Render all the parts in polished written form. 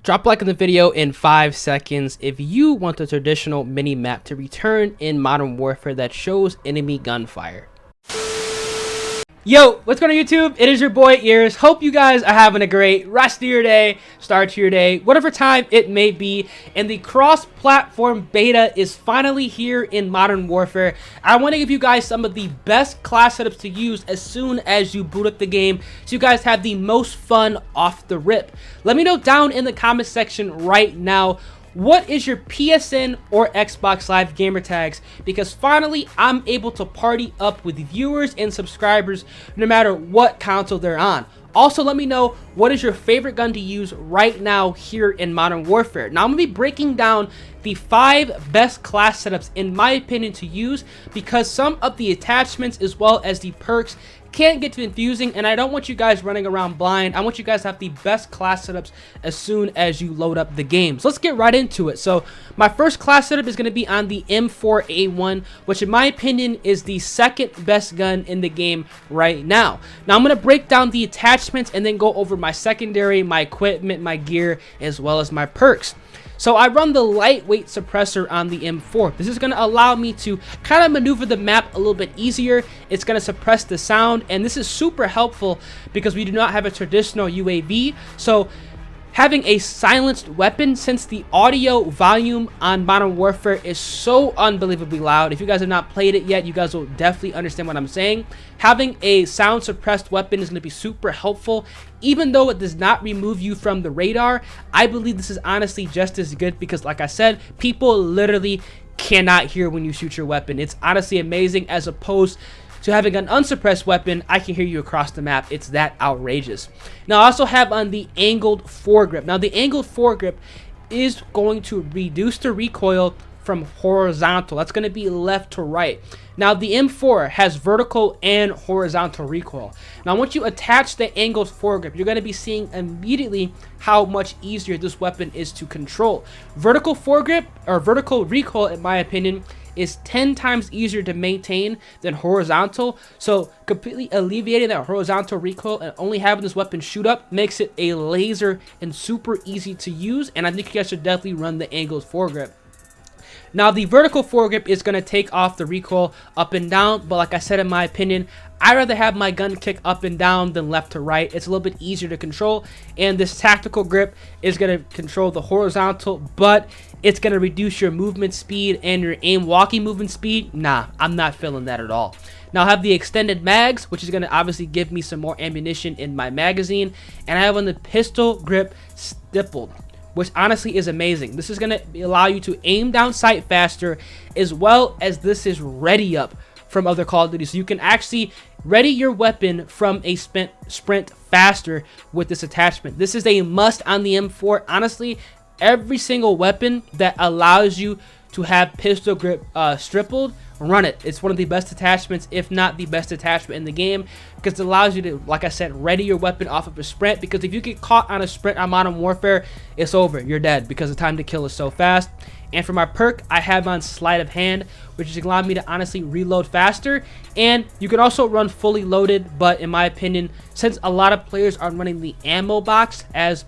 Drop a like on the video in 5 seconds if you want the traditional mini map to return in Modern Warfare that shows enemy gunfire. Yo, what's going on YouTube? It is your boy Ears. Hope you guys are having a great rest of your day, start to your day, whatever time it may be. And the cross-platform beta is finally here in Modern Warfare. I want to give you guys some of the best class setups to use as soon as you boot up the game, so you guys have the most fun off the rip. Let me know down in the comment section right now, what is your PSN or Xbox Live gamer tags? Because finally, I'm able to party up with viewers and subscribers no matter what console they're on. Also, let me know what is your favorite gun to use right now here in Modern Warfare. Now, I'm going to be breaking down the 5 best class setups in my opinion to use, because some of the attachments as well as the perks can get too confusing, and I don't want you guys running around blind. I want you guys to have the best class setups as soon as you load up the game. So let's get right into it. So my first class setup is going to be on the M4A1, which in my opinion is the second best gun in the game right now. Now I'm going to break down the attachments and then go over my secondary, my equipment, my gear, as well as my perks. So I run the lightweight suppressor on the M4. This is going to allow me to kind of maneuver the map a little bit easier. It's going to suppress the sound, and this is super helpful because we do not have a traditional UAV. So having a silenced weapon, since the audio volume on Modern Warfare is so unbelievably loud. If you guys have not played it yet, you guys will definitely understand what I'm saying. Having a sound suppressed weapon is going to be super helpful. Even though it does not remove you from the radar, I believe this is honestly just as good, because like I said, people literally cannot hear when you shoot your weapon. It's honestly amazing, as opposed to having an unsuppressed weapon. I can hear you across the map. It's that outrageous. Now I also have on the angled foregrip. Now the angled foregrip is going to reduce the recoil from horizontal. That's going to be left to right. Now the M4 has vertical and horizontal recoil. Now once you attach the angled foregrip, you're going to be seeing immediately how much easier this weapon is to control. Vertical foregrip, or vertical recoil, in my opinion, is 10 times easier to maintain than horizontal. So completely alleviating that horizontal recoil and only having this weapon shoot up makes it a laser and super easy to use. And I think you guys should definitely run the angled foregrip. Now the vertical foregrip is going to take off the recoil up and down, but like I said, in my opinion, I'd rather have my gun kick up and down than left to right. It's a little bit easier to control, and this tactical grip is going to control the horizontal, but it's going to reduce your movement speed and your aim walking movement speed. Nah, I'm not feeling that at all. Now I have the extended mags, which is going to obviously give me some more ammunition in my magazine, and I have on the pistol grip stippled, which honestly is amazing. This is going to allow you to aim down sight faster, as well as this is ready up from other Call of Duty. So you can actually ready your weapon from a sprint faster with this attachment. This is a must on the M4. Honestly, every single weapon that allows you to have pistol grip stippled, run it. It's one of the best attachments, if not the best attachment in the game, because it allows you to, like I said, ready your weapon off of a sprint. Because if you get caught on a sprint on Modern Warfare, it's over. You're dead, because the time to kill is so fast. And for my perk, I have on sleight of hand, which is allowing me to honestly reload faster. And you can also run fully loaded, but in my opinion, since a lot of players are running the ammo box as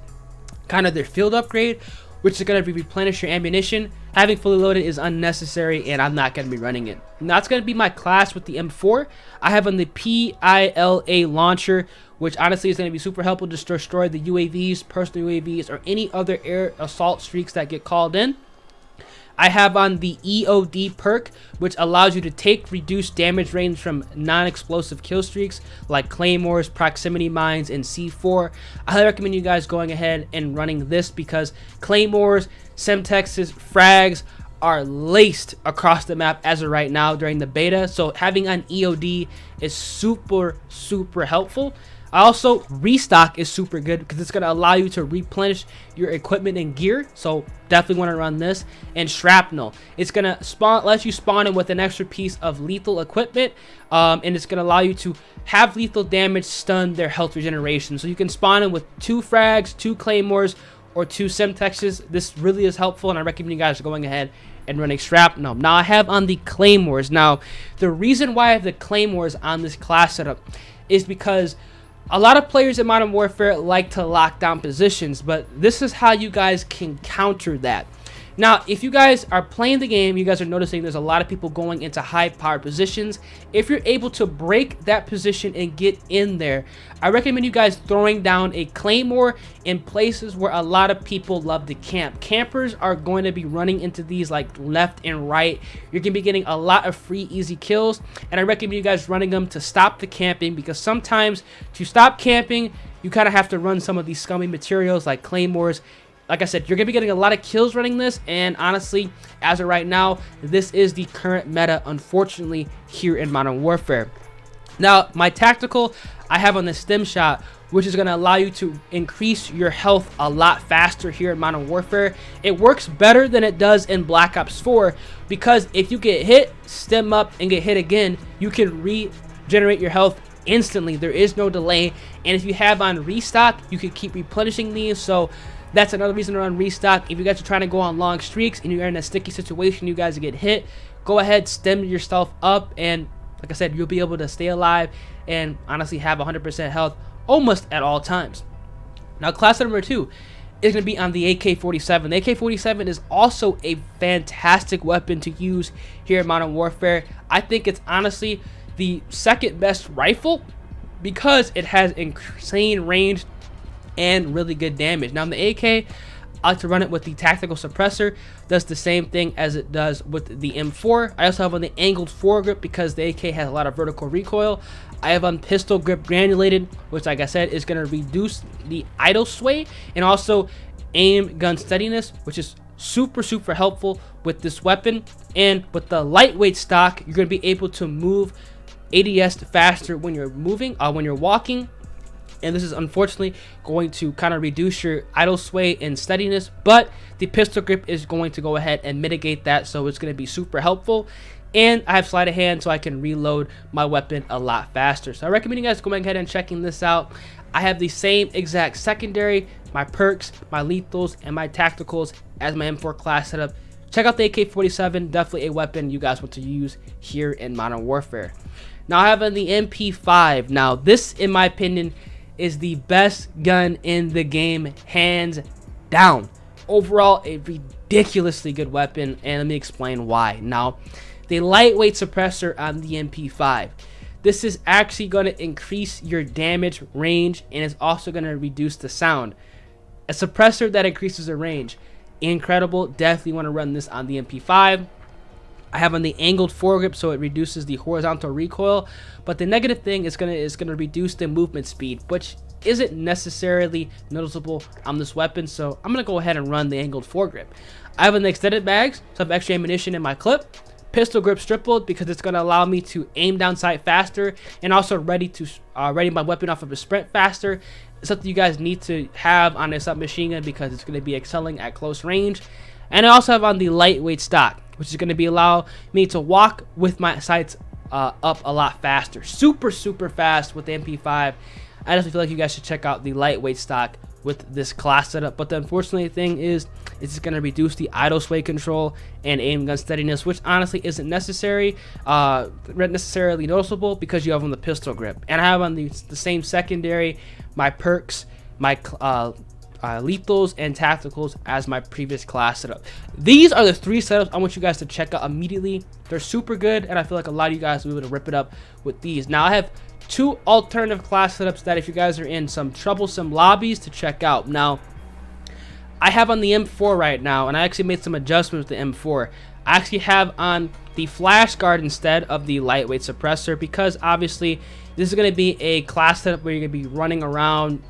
kind of their field upgrade, which is going to replenish your ammunition, having fully loaded is unnecessary, and I'm not going to be running it. Now that's going to be my class with the M4. I have on the PILA launcher, which honestly is going to be super helpful to destroy the UAVs, personal UAVs, or any other air assault streaks that get called in. I have on the EOD perk, which allows you to take reduced damage range from non-explosive kill streaks like claymores, proximity mines, and C4. I highly recommend you guys going ahead and running this, because claymores, semtexes, frags are laced across the map as of right now during the beta. So having on EOD is super helpful. Also, restock is super good because it's going to allow you to replenish your equipment and gear. So definitely want to run this. And shrapnel, it's going to let you spawn in with an extra piece of lethal equipment, and it's going to allow you to have lethal damage stun their health regeneration. So you can spawn in with 2 frags, 2 claymores, or 2 semtexes. This really is helpful, and I recommend you guys going ahead and running shrapnel. Now I have on the claymores. Now the reason why I have the claymores on this class setup is because A lot of players in Modern Warfare like to lock down positions, but this is how you guys can counter that. Now, if you guys are playing the game, you guys are noticing there's a lot of people going into high-powered positions. If you're able to break that position and get in there, I recommend you guys throwing down a claymore in places where a lot of people love to camp. Campers are going to be running into these like left and right. You're going to be getting a lot of free, easy kills, and I recommend you guys running them to stop the camping, because sometimes to stop camping, you kind of have to run some of these scummy materials like claymores. Like I said, you're going to be getting a lot of kills running this, and honestly, as of right now, this is the current meta, unfortunately, here in Modern Warfare. Now, my tactical, I have on the stem shot, which is going to allow you to increase your health a lot faster here in Modern Warfare. It works better than it does in Black Ops 4, because if you get hit, stem up, and get hit again, you can regenerate your health instantly. There is no delay, and if you have on restock, you can keep replenishing these. So that's another reason to run restock. If you guys are trying to go on long streaks and you're in a sticky situation, you guys get hit, go ahead, stem yourself up, and like I said, you'll be able to stay alive and honestly have 100% health almost at all times. Now, class number 2 is going to be on the AK-47. The AK-47 is also a fantastic weapon to use here in Modern Warfare. I think it's honestly the second best rifle because it has insane range and really good damage. Now, in the AK, I like to run it with the tactical suppressor. Does the same thing as it does with the M4. I also have on the angled foregrip because the AK has a lot of vertical recoil. I have on pistol grip granulated, which, like I said, is going to reduce the idle sway and also aim gun steadiness, which is super helpful with this weapon. And with the lightweight stock, you're going to be able to move ADS faster when you're moving, when you're walking. And this is unfortunately going to kind of reduce your idle sway and steadiness, but the pistol grip is going to go ahead and mitigate that, so it's going to be super helpful. And I have sleight of hand, so I can reload my weapon a lot faster. So I recommend you guys going ahead and checking this out. I have the same exact secondary, my perks, my lethals, and my tacticals as my M4 class setup. Check out the AK-47, definitely a weapon you guys want to use here in Modern Warfare. Now I have on the MP5. Now this, in my opinion, is the best gun in the game, hands down. Overall, a ridiculously good weapon, and let me explain why. Now, the lightweight suppressor on the MP5. This is actually going to increase your damage range, and it's also going to reduce the sound. A suppressor that increases the range, incredible. Definitely want to run this on the MP5. I have on the angled foregrip, so it reduces the horizontal recoil, but the negative thing is gonna reduce the movement speed, which isn't necessarily noticeable on this weapon. So I'm gonna go ahead and run the angled foregrip. I have an extended bags, so I have extra ammunition in my clip. Pistol grip tripled because it's gonna allow me to aim down sight faster, and also ready my weapon off of a sprint faster. It's something you guys need to have on a submachine gun because it's gonna be excelling at close range. And I also have on the lightweight stock, which is going to be allow me to walk with my sights up a lot faster. Super fast with the MP5. I just feel like you guys should check out the lightweight stock with this class setup. But the unfortunate thing is, it's going to reduce the idle sway control and aim gun steadiness, which honestly isn't necessarily noticeable because you have on the pistol grip. And I have on the same secondary my perks, my lethals and tacticals as my previous class setup. These are the 3 setups I want you guys to check out immediately. They're super good, and I feel like a lot of you guys will be able to rip it up with these. Now I have 2 alternative class setups that if you guys are in some troublesome lobbies to check out. Now I have on the M4 right now, and I actually made some adjustments with the M4. I actually have on the flash guard instead of the lightweight suppressor, because obviously this is going to be a class setup where you're going to be running around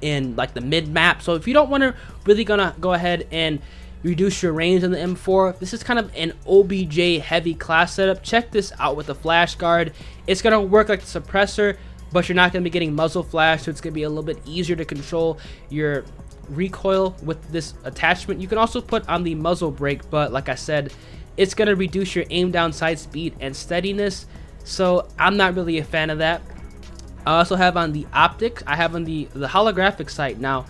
in like the mid map. So if you don't want to really gonna go ahead and reduce your range on the M4, this is kind of an OBJ heavy class setup. Check this out with the flash guard. It's gonna work like the suppressor, but you're not gonna be getting muzzle flash, so it's gonna be a little bit easier to control your recoil with this attachment. You can also put on the muzzle brake, but like I said, it's gonna reduce your aim down sight speed and steadiness, so I'm not really a fan of that. I also have on the optics. I have on the holographic sight. Now,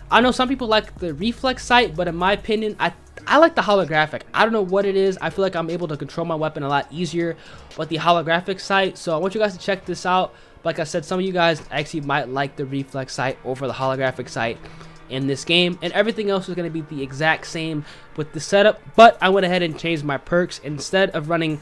I know some people like the reflex sight, but in my opinion, I like the holographic. I don't know what it is. I feel like I'm able to control my weapon a lot easier with the holographic sight. So I want you guys to check this out. But like I said, some of you guys actually might like the reflex sight over the holographic sight in this game, and everything else is going to be the exact same with the setup. But I went ahead and changed my perks. Instead of running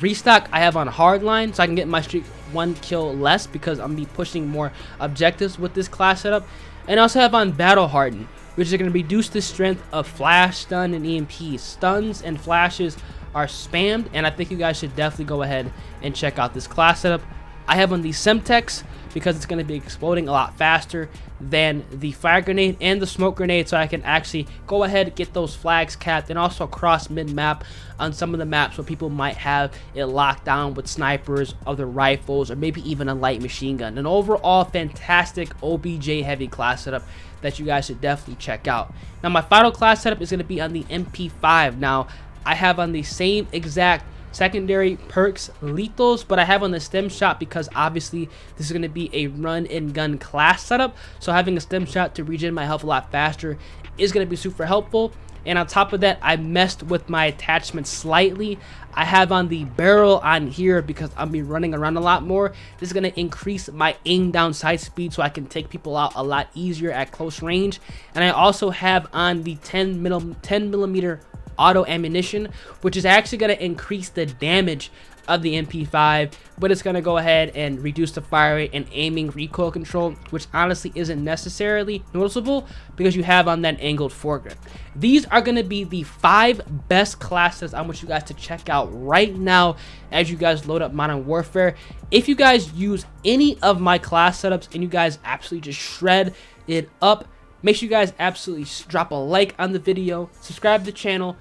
restock, I have on hardline, so I can get my streak 1 kill less, because I'm gonna be pushing more objectives with this class setup. And I also have on battle harden, which is going to reduce the strength of flash, stun, and EMP. Stuns and flashes are spammed, and I think you guys should definitely go ahead and check out this class setup. I have on the Semtex because it's going to be exploding a lot faster than the fire grenade and the smoke grenade, so I can actually go ahead and get those flags capped, and also cross mid-map on some of the maps where people might have it locked down with snipers, other rifles, or maybe even a light machine gun. An overall fantastic OBJ heavy class setup that you guys should definitely check out. Now my final class setup is going to be on the MP5. Now I have on the same exact secondary perks lethals, but I have on the stem shot because obviously this is going to be a run and gun class setup, so having a stem shot to regen my health a lot faster is going to be super helpful. And on top of that, I messed with my attachments slightly. I have on the barrel on here because I'm be running around a lot more. This is going to increase my aim down sight speed, so I can take people out a lot easier at close range. And I also have on the 10 millimeter auto ammunition, which is actually going to increase the damage of the MP5, but it's going to go ahead and reduce the fire rate and aiming recoil control, which honestly isn't necessarily noticeable because you have on that angled foregrip. These are going to be the 5 best classes I want you guys to check out right now as you guys load up Modern Warfare. If you guys use any of my class setups and you guys absolutely just shred it up, make sure you guys absolutely drop a like on the video, subscribe to the channel,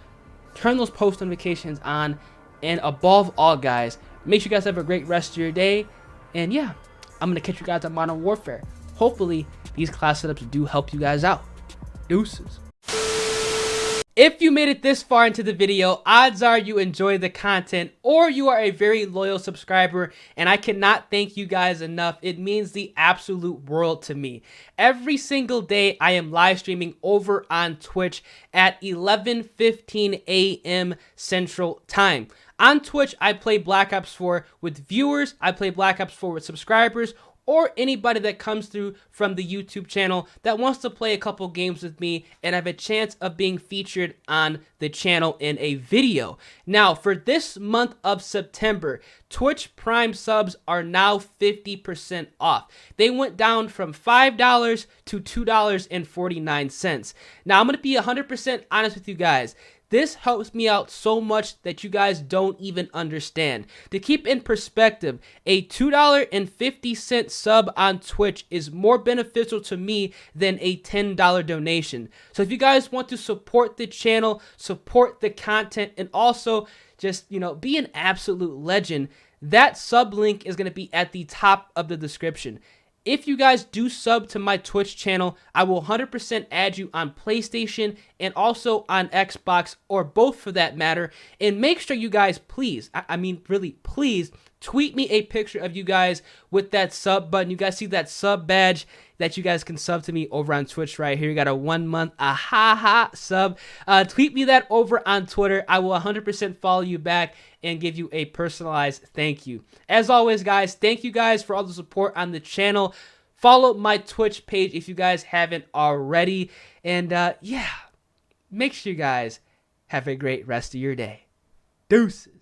turn those post notifications on, and above all, guys, make sure you guys have a great rest of your day. And yeah, I'm gonna catch you guys on Modern Warfare. Hopefully these class setups do help you guys out. Deuces. If you made it this far into the video, odds are you enjoy the content, or you are a very loyal subscriber, and I cannot thank you guys enough. It means the absolute world to me. Every single day I am live streaming over on Twitch at 11:15 a.m. Central Time. On Twitch, I play Black Ops 4 with viewers, I play Black Ops 4 with subscribers, or anybody that comes through from the YouTube channel that wants to play a couple games with me and have a chance of being featured on the channel in a video. Now, for this month of September, Twitch Prime subs are now 50% off. They went down from $5 to $2.49. Now, I'm going to be 100% honest with you guys. This helps me out so much that you guys don't even understand. To keep in perspective, a $2.50 sub on Twitch is more beneficial to me than a $10 donation. So if you guys want to support the channel, support the content, and also just, you know, be an absolute legend, that sub link is going to be at the top of the description. If you guys do sub to my Twitch channel, I will 100% add you on PlayStation and also on Xbox, or both for that matter. And make sure you guys please, I mean really please, tweet me a picture of you guys with that sub button. You guys see that sub badge that you guys can sub to me over on Twitch right here. You got a 1 month sub. Tweet me that over on Twitter. I will 100% follow you back and give you a personalized thank you. As always, guys, thank you guys for all the support on the channel. Follow my Twitch page if you guys haven't already. And yeah, make sure you guys have a great rest of your day. Deuces.